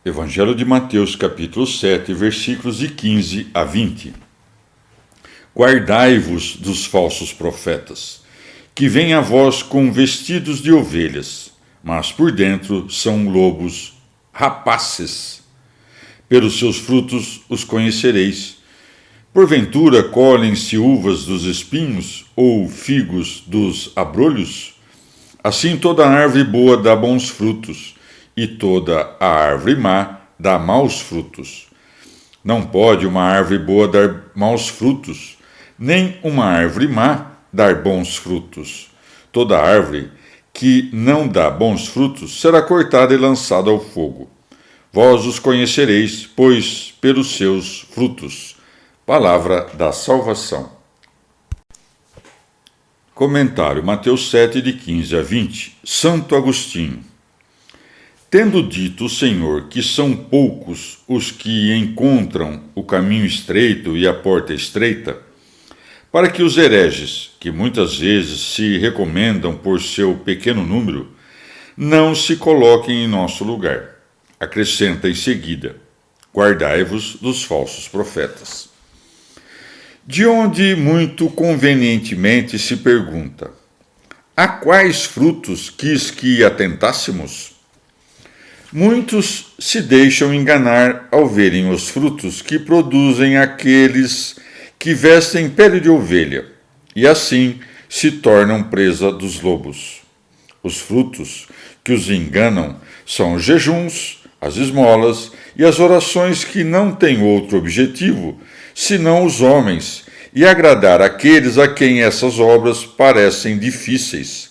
Evangelho de Mateus, capítulo 7, versículos de 15 a 20. Guardai-vos dos falsos profetas, que vêm a vós com vestidos de ovelhas, mas por dentro são lobos rapaces. Pelos seus frutos os conhecereis. Porventura colhem-se uvas dos espinhos ou figos dos abrolhos? Assim toda árvore boa dá bons frutos, e toda a árvore má dá maus frutos. Não pode uma árvore boa dar maus frutos, nem uma árvore má dar bons frutos. Toda árvore que não dá bons frutos será cortada e lançada ao fogo. Vós os conhecereis, pois, pelos seus frutos. Palavra da salvação. Comentário Mateus 7, de 15 a 20. Santo Agostinho. Tendo dito o Senhor que são poucos os que encontram o caminho estreito e a porta estreita, para que os hereges, que muitas vezes se recomendam por seu pequeno número, não se coloquem em nosso lugar, acrescenta em seguida: guardai-vos dos falsos profetas. De onde muito convenientemente se pergunta: a quais frutos quis que atentássemos? Muitos se deixam enganar ao verem os frutos que produzem aqueles que vestem pele de ovelha, e assim se tornam presa dos lobos. Os frutos que os enganam são os jejuns, as esmolas e as orações que não têm outro objetivo senão os homens e agradar aqueles a quem essas obras parecem difíceis.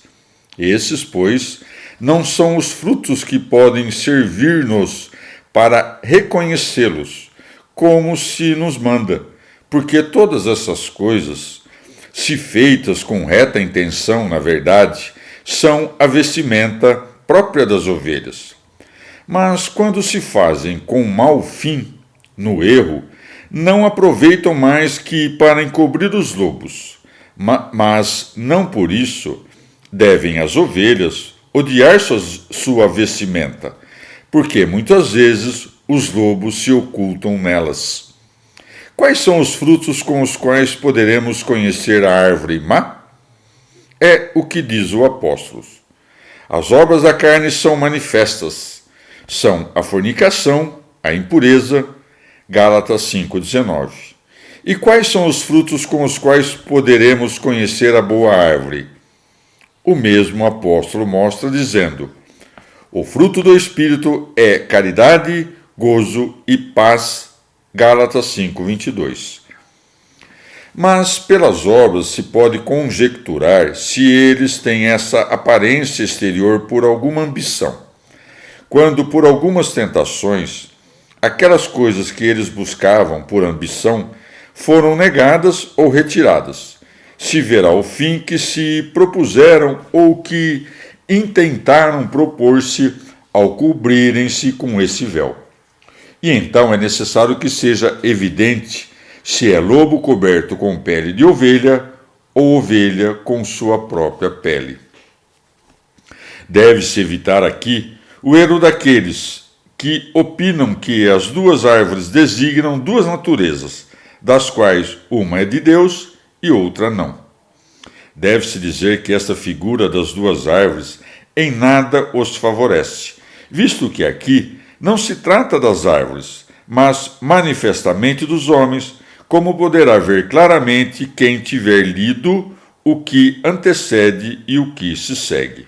Esses, pois, não são os frutos que podem servir-nos para reconhecê-los, como se nos manda, porque todas essas coisas, se feitas com reta intenção, na verdade, são a vestimenta própria das ovelhas. Mas quando se fazem com mau fim, no erro, não aproveitam mais que para encobrir os lobos, mas não por isso devem as ovelhas odiar sua vestimenta, porque muitas vezes os lobos se ocultam nelas. Quais são os frutos com os quais poderemos conhecer a árvore má? É o que diz o apóstolo. As obras da carne são manifestas. São a fornicação, a impureza, Gálatas 5,19. E quais são os frutos com os quais poderemos conhecer a boa árvore? O mesmo apóstolo mostra dizendo: o fruto do Espírito é caridade, gozo e paz, Gálatas 5,22. Mas pelas obras se pode conjecturar se eles têm essa aparência exterior por alguma ambição, quando por algumas tentações, aquelas coisas que eles buscavam por ambição foram negadas ou retiradas. Se verá o fim que se propuseram ou que intentaram propor-se ao cobrirem-se com esse véu. E então é necessário que seja evidente se é lobo coberto com pele de ovelha ou ovelha com sua própria pele. Deve-se evitar aqui o erro daqueles que opinam que as duas árvores designam duas naturezas, das quais uma é de Deus e outra não. Deve-se dizer que esta figura das duas árvores em nada os favorece, visto que aqui não se trata das árvores, mas manifestamente dos homens, como poderá ver claramente quem tiver lido o que antecede e o que se segue.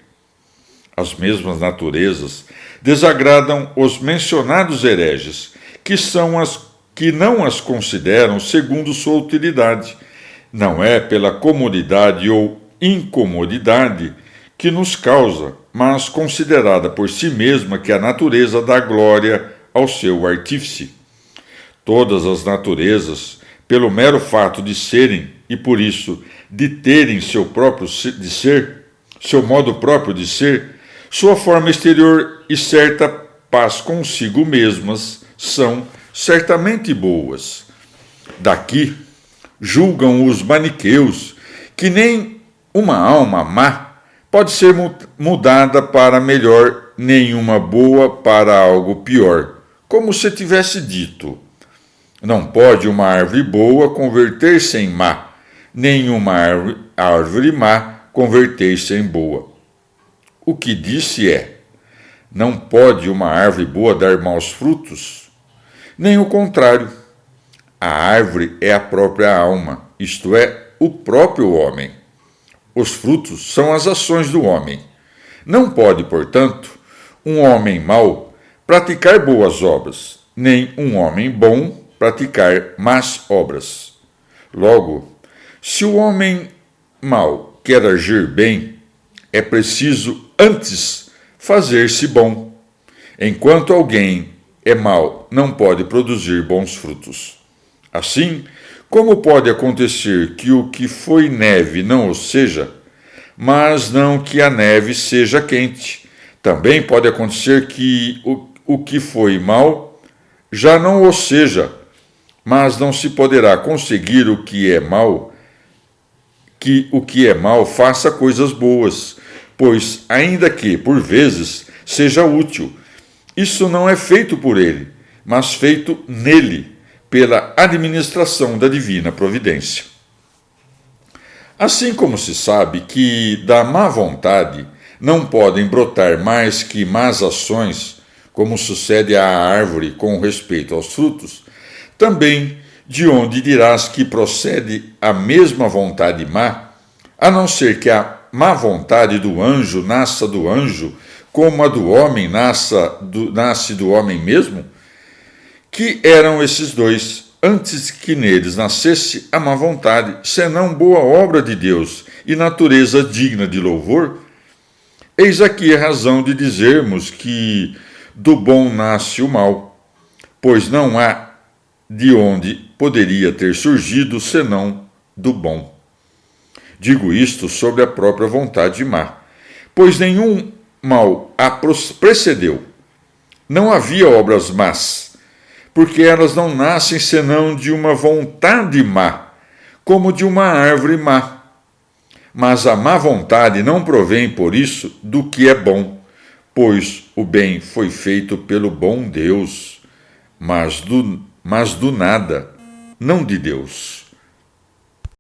As mesmas naturezas desagradam os mencionados hereges, que são as que não as consideram segundo sua utilidade. Não é pela comodidade ou incomodidade que nos causa, mas considerada por si mesma que a natureza dá glória ao seu artífice. Todas as naturezas, pelo mero fato de serem e por isso de terem seu modo próprio de ser, sua forma exterior e certa paz consigo mesmas, são certamente boas. Daqui julgam os maniqueus que nem uma alma má pode ser mudada para melhor, nem uma boa para algo pior, como se tivesse dito: não pode uma árvore boa converter-se em má, nem uma árvore má converter-se em boa. O que disse é: não pode uma árvore boa dar maus frutos? Nem o contrário. A árvore é a própria alma, isto é, o próprio homem. Os frutos são as ações do homem. Não pode, portanto, um homem mau praticar boas obras, nem um homem bom praticar más obras. Logo, se o homem mau quer agir bem, é preciso antes fazer-se bom. Enquanto alguém é mau, não pode produzir bons frutos. Assim, como pode acontecer que o que foi neve não o seja, mas não que a neve seja quente? Também pode acontecer que o que foi mau já não o seja, mas não se poderá conseguir o que é mau, que o que é mau faça coisas boas, pois, ainda que, por vezes, seja útil, isso não é feito por ele, mas feito nele, pela administração da divina providência. Assim como se sabe que da má vontade não podem brotar mais que más ações, como sucede à árvore com respeito aos frutos, também de onde dirás que procede a mesma vontade má, a não ser que a má vontade do anjo nasça do anjo, como a do homem nasce do homem mesmo? Que eram esses dois, antes que neles nascesse a má vontade, senão boa obra de Deus e natureza digna de louvor? Eis aqui a razão de dizermos que do bom nasce o mal, pois não há de onde poderia ter surgido senão do bom. Digo isto sobre a própria vontade má, pois nenhum mal a precedeu. Não havia obras más, porque elas não nascem senão de uma vontade má, como de uma árvore má. Mas a má vontade não provém, por isso, do que é bom, pois o bem foi feito pelo bom Deus, mas do nada, não de Deus.